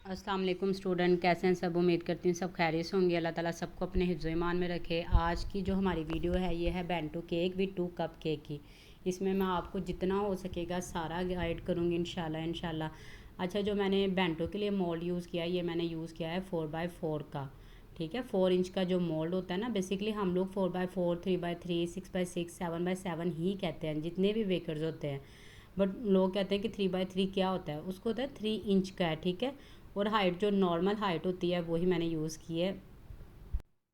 अस्सलाम वालेकुम स्टूडेंट, कैसे हैं सब। उम्मीद करती हूँ सब खैरियत से होंगे। अल्लाह ताला सबको अपने हिफ्ज़ ईमान में रखे। आज की जो हमारी वीडियो है ये है bento cake with 2 cup cake की। इसमें मैं आपको जितना हो सकेगा सारा गाइड करूँगी इंशाल्लाह। अच्छा, जो मैंने बेंटो के लिए मोल्ड यूज़ किया है ये मैंने यूज़ किया है 4x4 का। ठीक है, 4 इंच का जो मोल्ड होता है ना, बेसिकली हम लोग 4x4, 3x3, 6x6, 7x7 ही कहते हैं जितने भी बेकर्स होते हैं। बट लोग कहते हैं कि 3x3 क्या होता है, उसको होता है 3 इंच का है। ठीक है, और हाइट जो नॉर्मल हाइट होती है वही मैंने यूज़ की है।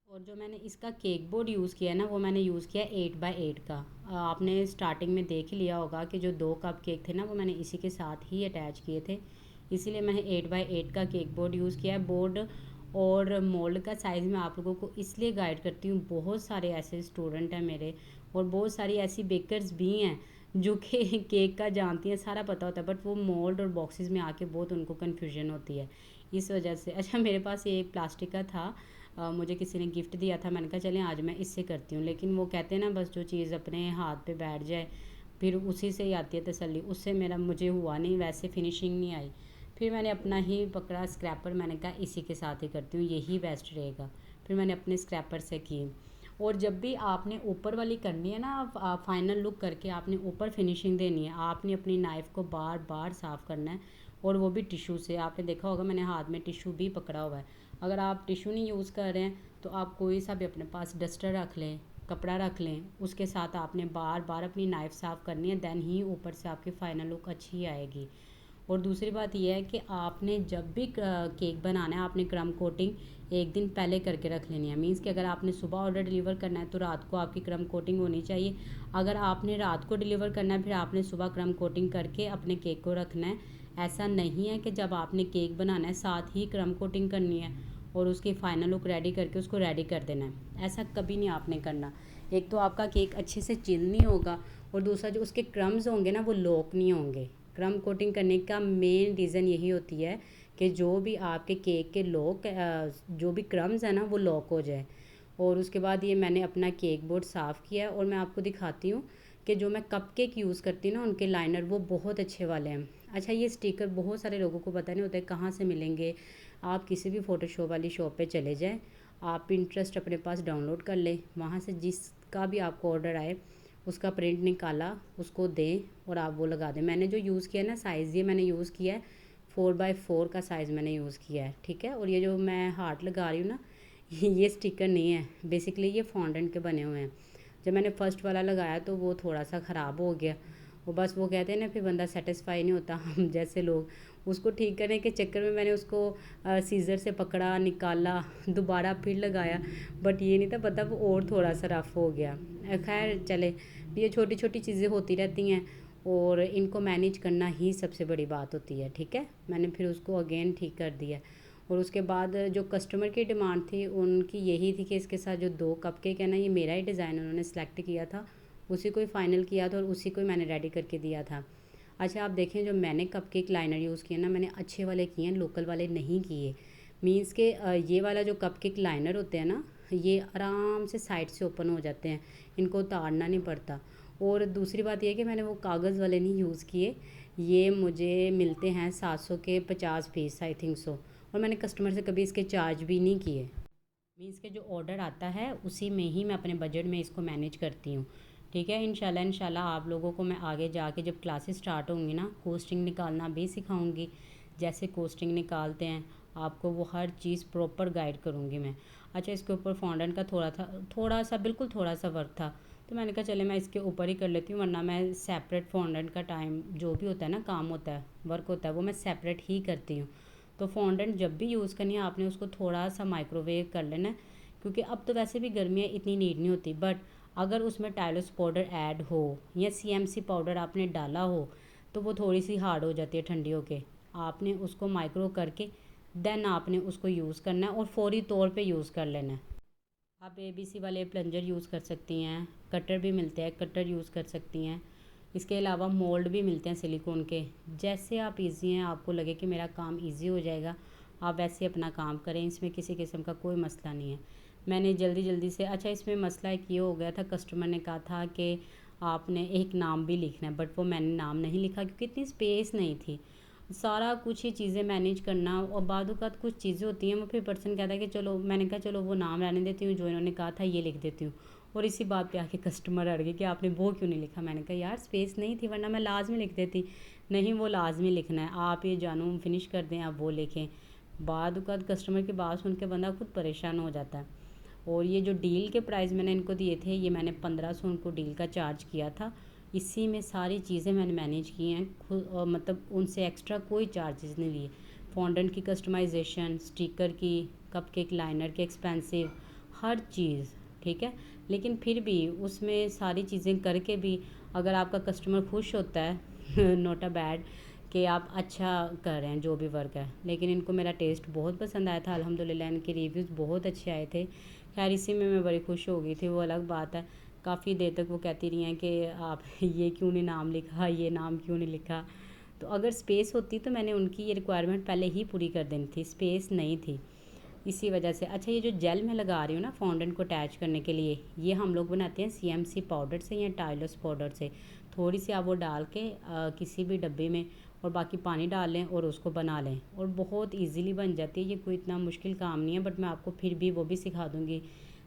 और जो मैंने इसका केक बोर्ड यूज़ किया है ना वो मैंने यूज़ किया 8x8 का। आपने स्टार्टिंग में देख लिया होगा कि जो 2 कप केक थे ना वो मैंने इसी के साथ ही अटैच किए थे, इसीलिए मैंने 8x8 का केक बोर्ड यूज़ किया है। बोर्ड और मोल्ड का साइज़ मैं आप लोगों को इसलिए गाइड करती हूँ, बहुत सारे ऐसे स्टूडेंट हैं मेरे और बहुत सारी ऐसी बेकर्स भी हैं जो कि केक का जानती हैं, सारा पता होता है, बट वो मोल्ड और बॉक्सेस में आके बहुत उनको कन्फ्यूजन होती है इस वजह से। अच्छा, मेरे पास ये एक प्लास्टिक का था, मुझे किसी ने गिफ्ट दिया था। मैंने कहा चलें आज मैं इससे करती हूँ, लेकिन वो कहते हैं ना बस जो चीज़ अपने हाथ पे बैठ जाए फिर उसी से ही आती है तसल्ली। उससे मेरा मुझे हुआ नहीं, वैसे फिनिशिंग नहीं आई। फिर मैंने अपना ही पकड़ा स्क्रैपर, मैंने कहा इसी के साथ ही करती हूँ, यही बेस्ट रहेगा। फिर मैंने अपने स्क्रैपर से की। और जब भी आपने ऊपर वाली करनी है ना, फाइनल लुक करके आपने ऊपर फिनिशिंग देनी है, आपने अपनी नाइफ़ को बार बार साफ़ करना है, और वो भी टिशू से। आपने देखा होगा मैंने हाथ में टिशू भी पकड़ा हुआ है। अगर आप टिशू नहीं यूज़ कर रहे हैं तो आप कोई सा भी अपने पास डस्टर रख लें, कपड़ा रख लें, उसके साथ आपने बार बार अपनी नाइफ़ साफ़ करनी है, देन ही ऊपर से आपकी फ़ाइनल लुक अच्छी आएगी। और दूसरी बात यह है कि आपने जब भी केक बनाना है आपने क्रम कोटिंग एक दिन पहले करके रख लेनी है। मीन्स कि अगर आपने सुबह ऑर्डर डिलीवर करना है तो रात को आपकी क्रम कोटिंग होनी चाहिए। अगर आपने रात को डिलीवर करना है फिर आपने सुबह क्रम कोटिंग करके अपने केक को रखना है। ऐसा नहीं है कि जब आपने केक बनाना है साथ ही क्रम कोटिंग करनी है और उसकी फ़ाइनल लुक रेडी करके उसको रेडी कर देना है। ऐसा कभी नहीं आपने करना। एक तो आपका केक अच्छे से चिल नहीं होगा, और दूसरा जो उसके क्रम्स होंगे ना वो लॉक नहीं होंगे। क्रम कोटिंग करने का मेन रीज़न यही होती है कि जो भी आपके केक के लॉक जो भी क्रम्स है ना वो लॉक हो जाए। और उसके बाद ये मैंने अपना केक बोर्ड साफ़ किया है और मैं आपको दिखाती हूँ कि जो मैं कप केक यूज़ करती हूँ ना उनके लाइनर वो बहुत अच्छे वाले हैं। अच्छा, ये स्टिकर बहुत सारे लोगों को पता नहीं होता है कहाँ से मिलेंगे। आप किसी भी फ़ोटोशॉप वाली शॉप पे चले जाएं, आप पिंटरेस्ट अपने पास डाउनलोड कर लें, वहाँ से जिसका भी आपको ऑर्डर आए उसका प्रिंट निकाला उसको दें और आप वो लगा दें। मैंने जो यूज़ किया है ना साइज़, ये मैंने यूज़ किया है 4x4 का साइज़ मैंने यूज़ किया है। ठीक है, और ये जो मैं हार्ट लगा रही हूँ ना ये स्टिकर नहीं है, बेसिकली ये फॉन्डेंट के बने हुए हैं। जब मैंने फ़र्स्ट वाला लगाया तो वो थोड़ा सा ख़राब हो गया। वो बस वो कहते हैं ना फिर बंदा सेटिस्फाई नहीं होता हम जैसे लोग। उसको ठीक करने के चक्कर में मैंने उसको सीज़र से पकड़ा, निकाला, दोबारा फिर लगाया, बट ये नहीं था पता वो और थोड़ा सा रफ़ हो गया। खैर चले, ये छोटी छोटी चीज़ें होती रहती हैं और इनको मैनेज करना ही सबसे बड़ी बात होती है। ठीक है, मैंने फिर उसको अगेन ठीक कर दिया। और उसके बाद जो कस्टमर की डिमांड थी उनकी यही थी कि इसके साथ जो 2 कपकेक है ना, ये मेरा ही डिज़ाइन उन्होंने सेलेक्ट किया था, उसी को ही फ़ाइनल किया था और उसी को ही मैंने रेडी करके दिया था। अच्छा, आप देखें जो मैंने कपकेक लाइनर यूज़ किए ना मैंने अच्छे वाले किए हैं, लोकल वाले नहीं किए। मीन्स के ये वाला जो कपकेक लाइनर होते हैं ना ये आराम से साइड से ओपन हो जाते हैं, इनको उतारना नहीं पड़ता। और दूसरी बात यह कि मैंने वो कागज़ वाले नहीं यूज़ किए, ये मुझे मिलते हैं 700 के 50 पीस आई थिंक सो, और मैंने कस्टमर से कभी इसके चार्ज भी नहीं किए। मीन्स के जो ऑर्डर आता है उसी में ही मैं अपने बजट में इसको मैनेज करती हूँ। ठीक है, इंशाल्लाह आप लोगों को मैं आगे जाके जब क्लासेस स्टार्ट होंगी ना कोस्टिंग निकालना भी सिखाऊंगी। जैसे कोस्टिंग निकालते हैं आपको वो हर चीज़ प्रॉपर गाइड करूँगी मैं। अच्छा, इसके ऊपर फॉन्डेंट का थोड़ा सा बिल्कुल थोड़ा सा वर्क था, तो मैंने कहा चले मैं इसके ऊपर ही कर लेती हूँ, वरना मैं सेपरेट फॉन्डेंट का टाइम जो भी होता है ना काम होता है वर्क होता है वो मैं सेपरेट ही करती हूँ। तो फॉन्डेंट जब भी यूज़ करनी है आपने उसको थोड़ा सा माइक्रोवेव कर लेना है, क्योंकि अब तो वैसे भी गर्मियाँ इतनी नीड नहीं होती, बट अगर उसमें टाइलोस पाउडर ऐड हो या सीएमसी पाउडर आपने डाला हो तो वो थोड़ी सी हार्ड हो जाती है ठंडी होके। आपने उसको माइक्रो करके देन आपने उसको यूज़ करना है और फौरी तौर पे यूज़ कर लेना है। आप एबीसी वाले प्लंजर यूज़ कर सकती हैं, कटर भी मिलते हैं, कटर यूज़ कर सकती हैं। इसके अलावा मोल्ड भी मिलते हैं सिलिकॉन के। जैसे आप इजी हैं, आपको लगे कि मेरा काम इजी हो जाएगा, आप वैसे अपना काम करें, इसमें किसी किस्म का कोई मसला नहीं है। मैंने जल्दी जल्दी से, अच्छा इसमें मसला एक ये हो गया था, कस्टमर ने कहा था कि आपने एक नाम भी लिखना है, बट वो मैंने नाम नहीं लिखा क्योंकि इतनी स्पेस नहीं थी। सारा कुछ ही चीज़ें मैनेज करना। और बाद औक़ात कुछ चीज़ें होती हैं वो फिर पर्सन कहता है कि चलो, मैंने कहा चलो वो नाम रहने देती हूँ, जो इन्होंने कहा था ये लिख देती हूँ। और इसी बात पे आके कस्टमर अड़ गए कि आपने वो क्यों नहीं लिखा। मैंने कहा यार स्पेस नहीं थी, वरना मैं लाजमी लिख देती। नहीं, वो लाजमी लिखना है, आप ये जानूँ फिनिश कर दें, आप वो लिखें। बाद औक़ात कस्टमर की बात सुन के बंदा खुद परेशान हो जाता है। और ये जो डील के प्राइस मैंने इनको दिए थे, ये मैंने 1500 उनको डील का चार्ज किया था। इसी में सारी चीज़ें मैंने मैनेज की हैं खुद, और मतलब उनसे एक्स्ट्रा कोई चार्जेस नहीं लिए। फॉन्डेंट की कस्टमाइजेशन, स्टिकर की, कपकेक लाइनर के एक्सपेंसिव, हर चीज़ ठीक है। लेकिन फिर भी उसमें सारी चीज़ें करके भी अगर आपका कस्टमर खुश होता है नॉट अ बैड कि आप अच्छा कर रहे हैं जो भी वर्क है। लेकिन इनको मेरा टेस्ट बहुत पसंद आया था, अल्हम्दुलिल्लाह इनके रिव्यूज़ बहुत अच्छे आए थे। खैर इसी में मैं बड़ी खुश हो गई थी, वो अलग बात है। काफ़ी देर तक वो कहती रही हैं कि आप ये क्यों नहीं नाम लिखा, ये नाम क्यों नहीं लिखा। तो अगर स्पेस होती तो मैंने उनकी ये रिक्वायरमेंट पहले ही पूरी कर देनी थी, स्पेस नहीं थी इसी वजह से। अच्छा, ये जो जेल मैं लगा रही हूँ ना फॉन्डेंट को अटैच करने के लिए, ये हम लोग बनाते हैं CMC पाउडर से या टाइलोस पाउडर से। थोड़ी सी आप वो डाल के किसी भी डब्बे में और बाकी पानी डाल लें और उसको बना लें, और बहुत इजीली बन जाती है। ये कोई इतना मुश्किल काम नहीं है, बट मैं आपको फिर भी वो भी सिखा दूँगी।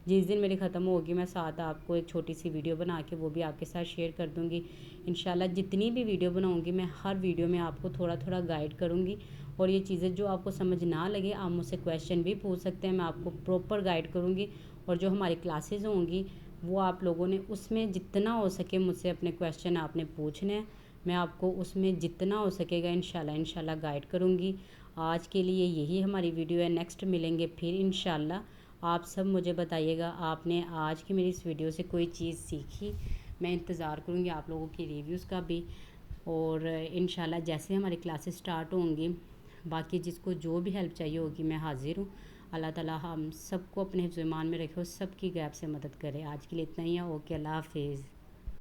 जिस दिन मेरी ख़त्म होगी मैं साथ आपको एक छोटी सी वीडियो बना के वो भी आपके साथ शेयर कर दूँगी। इंशाल्लाह जितनी भी वीडियो बनाऊँगी मैं हर वीडियो में आपको थोड़ा थोड़ा गाइड करूँगी। और ये चीज़ें जो आपको समझ ना लगे आप मुझसे क्वेश्चन भी पूछ सकते हैं, मैं आपको प्रॉपर गाइड करूँगी। और जो हमारी क्लासेस होंगी वो आप लोगों ने उसमें जितना हो सके मुझसे अपने क्वेश्चन आपने पूछने हैं, मैं आपको उसमें जितना हो सकेगा इंशाल्लाह गाइड करूँगी। आज के लिए यही हमारी वीडियो है, नेक्स्ट मिलेंगे फिर इंशाल्लाह। आप सब मुझे बताइएगा आपने आज की मेरी इस वीडियो से कोई चीज़ सीखी। मैं इंतज़ार करूँगी आप लोगों की रिव्यूज़ का भी। और इंशाल्लाह जैसे हमारी क्लासेस स्टार्ट होंगी, बाकी जिसको जो भी हेल्प चाहिए होगी मैं हाज़िर हूँ। अल्लाह ताला हम सबको अपने हिफ्ज़-ए-ईमान में रखे और सबकी गैप से मदद करे। आज के लिए इतना ही है। ओके, अल्लाह हाफ़िज़।